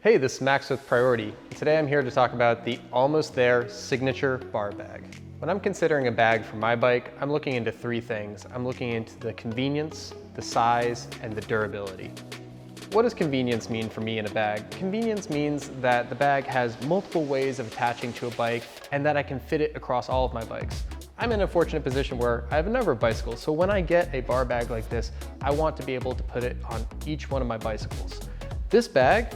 Hey, this is Max with Priority. Today I'm here to talk about the Almost There Signature Bar Bag. When I'm considering a bag for my bike, I'm looking into three things. I'm looking into the convenience, the size, and the durability. What does convenience mean for me in a bag? Convenience means that the bag has multiple ways of attaching to a bike and that I can fit it across all of my bikes. I'm in a fortunate position where I have a number of bicycles, so when I get a bar bag like this, I want to be able to put it on each one of my bicycles. This bag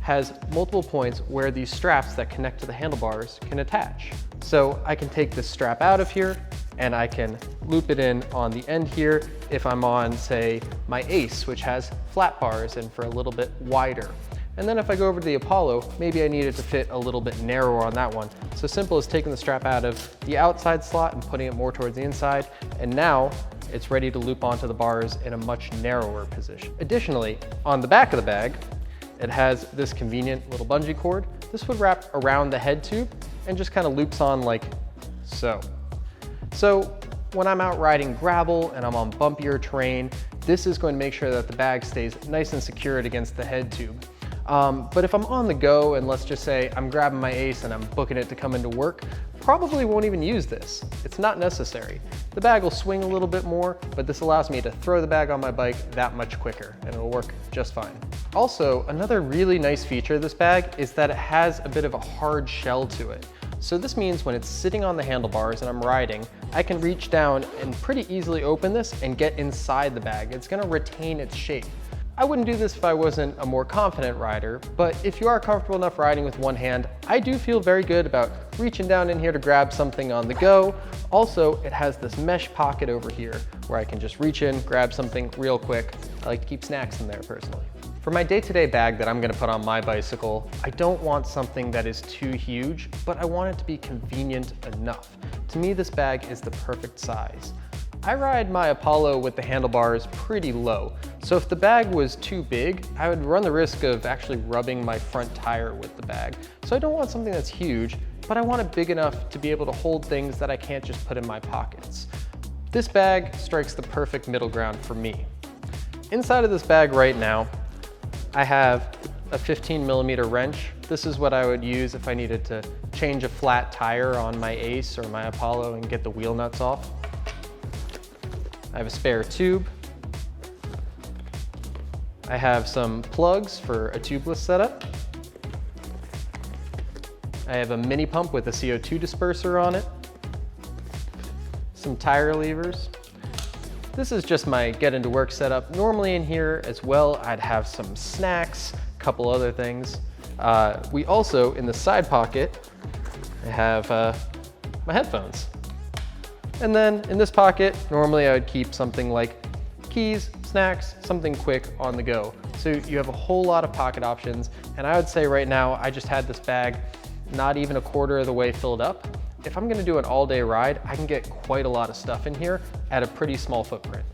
has multiple points where these straps that connect to the handlebars can attach. So I can take this strap out of here and I can loop it in on the end here if I'm on, say, my Ace, which has flat bars and for a little bit wider. And then if I go over to the Apollo, maybe I need it to fit a little bit narrower on that one. So simple as taking the strap out of the outside slot and putting it more towards the inside, and now it's ready to loop onto the bars in a much narrower position. Additionally, on the back of the bag, it has this convenient little bungee cord. This would wrap around the head tube and just kind of loops on like so. So when I'm out riding gravel and I'm on bumpier terrain, this is going to make sure that the bag stays nice and secured against the head tube. But if I'm on the go and let's just say I'm grabbing my Ace and I'm booking it to come into work, probably won't even use this. It's not necessary. The bag will swing a little bit more, but this allows me to throw the bag on my bike that much quicker and it'll work just fine. Also, another really nice feature of this bag is that it has a bit of a hard shell to it. So this means when it's sitting on the handlebars and I'm riding, I can reach down and pretty easily open this and get inside the bag. It's gonna retain its shape. I wouldn't do this if I wasn't a more confident rider, but if you are comfortable enough riding with one hand, I do feel very good about reaching down in here to grab something on the go. Also, it has this mesh pocket over here where I can just reach in, grab something real quick. I like to keep snacks in there personally. For my day-to-day bag that I'm gonna put on my bicycle, I don't want something that is too huge, but I want it to be convenient enough. To me, this bag is the perfect size. I ride my Apollo with the handlebars pretty low, so if the bag was too big, I would run the risk of actually rubbing my front tire with the bag. So I don't want something that's huge, but I want it big enough to be able to hold things that I can't just put in my pockets. This bag strikes the perfect middle ground for me. Inside of this bag right now, I have a 15mm wrench. This is what I would use if I needed to change a flat tire on my Ace or my Apollo and get the wheel nuts off. I have a spare tube. I have some plugs for a tubeless setup. I have a mini pump with a CO2 disperser on it. Some tire levers. This is just my get into work setup. Normally in here as well, I'd have some snacks, a couple other things. We also, in the side pocket, I have my headphones. And then in this pocket, normally I would keep something like keys, snacks, something quick on the go. So you have a whole lot of pocket options. And I would say right now, I just had this bag not even a quarter of the way filled up. If I'm gonna do an all-day ride, I can get quite a lot of stuff in here at a pretty small footprint.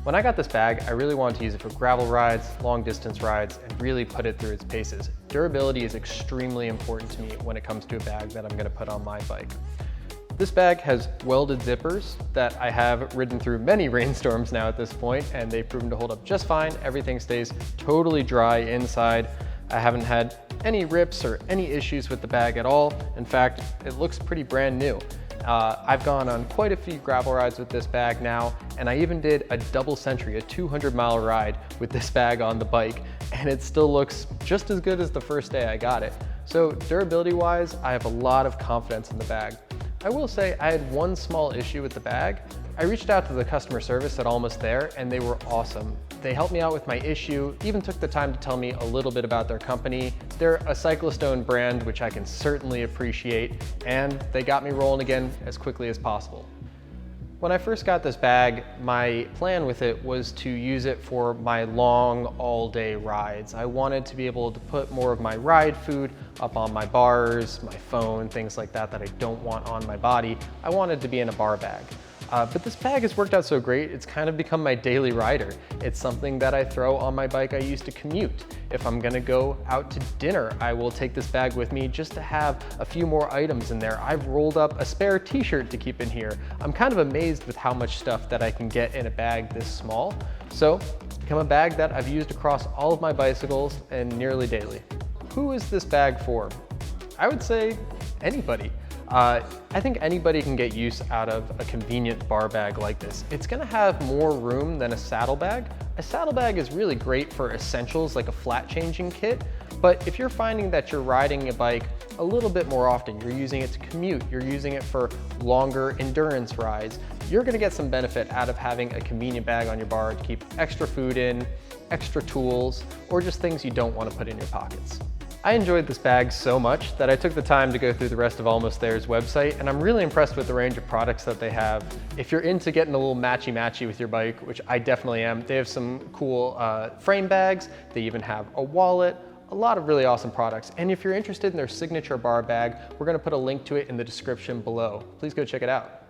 When I got this bag, I really wanted to use it for gravel rides, long distance rides, and really put it through its paces. Durability is extremely important to me when it comes to a bag that I'm gonna put on my bike. This bag has welded zippers that I have ridden through many rainstorms now at this point, and they've proven to hold up just fine. Everything stays totally dry inside. I haven't had any rips or any issues with the bag at all. In fact, it looks pretty brand new. I've gone on quite a few gravel rides with this bag now, and I even did a double century, a 200-mile ride with this bag on the bike, and it still looks just as good as the first day I got it. So durability-wise, I have a lot of confidence in the bag. I will say I had one small issue with the bag. I reached out to the customer service at Almost There and they were awesome. They helped me out with my issue, even took the time to tell me a little bit about their company. They're a cyclist-owned brand, which I can certainly appreciate, and they got me rolling again as quickly as possible. When I first got this bag, my plan with it was to use it for my long all-day rides. I wanted to be able to put more of my ride food up on my bars, my phone, things like that that I don't want on my body. I wanted to be in a bar bag. But this bag has worked out so great, it's kind of become my daily rider. It's something that I throw on my bike I use to commute. If I'm gonna go out to dinner, I will take this bag with me just to have a few more items in there. I've rolled up a spare t-shirt to keep in here. I'm kind of amazed with how much stuff that I can get in a bag this small. So it's become a bag that I've used across all of my bicycles and nearly daily. who is this bag for? I would say anybody. I think anybody can get use out of a convenient bar bag like this. It's gonna have more room than a saddlebag. A saddlebag is really great for essentials like a flat changing kit, but if you're finding that you're riding a bike a little bit more often, you're using it to commute, you're using it for longer endurance rides, you're gonna get some benefit out of having a convenient bag on your bar to keep extra food in, extra tools, or just things you don't want to put in your pockets. I enjoyed this bag so much that I took the time to go through the rest of Almost There's website, and I'm really impressed with the range of products that they have. If you're into getting a little matchy-matchy with your bike, which I definitely am, they have some cool frame bags. They even have a wallet, a lot of really awesome products. And if you're interested in their signature bar bag, we're gonna put a link to it in the description below. Please go check it out.